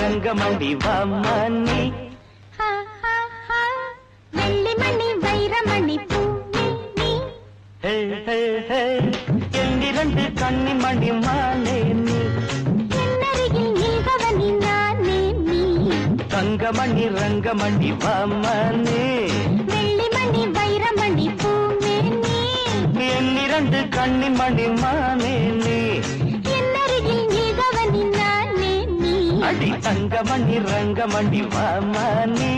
ரங்கமணி வாமணி வெள்ளிமணி வைரமணி பூமி எண்ணிரண்டு கண்ணிமணி மானே நீ என்னருகில் நீகவனி நானே நீ தங்கமணி ரங்கமணி வாமணி வெள்ளிமணி வைரமணி பூமி எண்ணிரண்டு கண்ணிமணி மானே நீ என்னருகில் நீகவனி நானே நீ அடி தங்கமணி ரங்கமணி வாமணி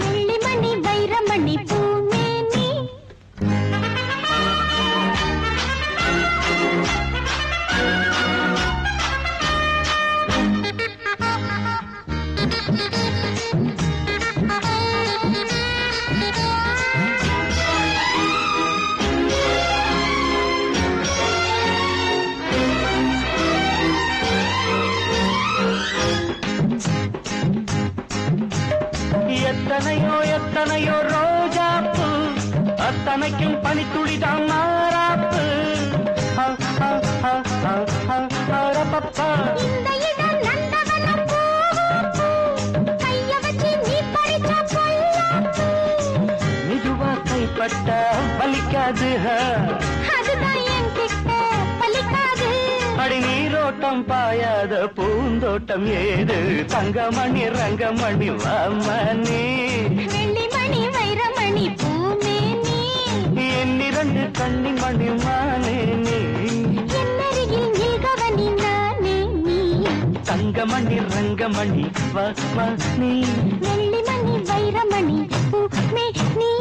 வெள்ளிமணி வைரமணி பூமி எத்தனையோ எத்தனையோ ரோஜாப்பு அத்தனைக்கும் பனித்துளிதான் மாறாப்பு இந்த இடம் நந்தவனம் பூ கைய வச்சு நீ பறிச்ச பொல்லாப்பு மெதுவா கைப்பட்ட பலிக்காது அதுதான் என் கிட்ட பலிக்காது அடி நீரோட்டம் பாயாத பூந்தோட்டம் ஏது தங்கமணி ரங்கமணி வாமணி வெள்ளிமணி வைரமணி பூமி என்னிரண்டு கண்ணிமணி மானே நீ என்னருகில் நீகவனி நானே நீ தங்கமணி ரங்கமணி வாமணி வெள்ளிமணி வைரமணி பூமி நீ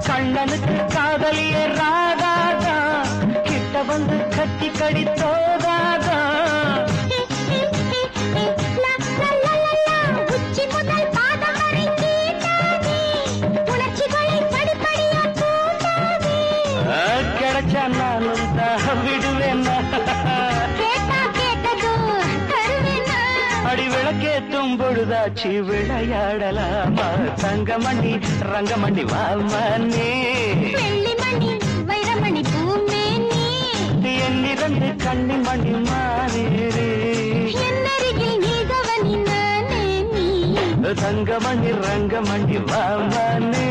கண்ணனுக்கு காதலிய ராதாதா கிட்ட வந்து கட்டி கடித்தோதாதா உச்சி முதல் பாதம் வரை கேட்டாதே உணர்ச்சிகளை படிப்படியா கூட்டாதே கிடைச்சா நானும் தான் விடுவேன் கேட்டா கேட்டதும் தருவேனா அடி விளக்கேத்தும் பொழுதாச்சு விளையாடலாமா தங்கமணி ரங்கமணி வாமணி வெள்ளிமணி வைரமணி பூமி என்னிரண்டு கண்ணிமணி மானே என்னருகில் நீகவனி நானே நீ தங்கமணி ரங்கமணி வாமணி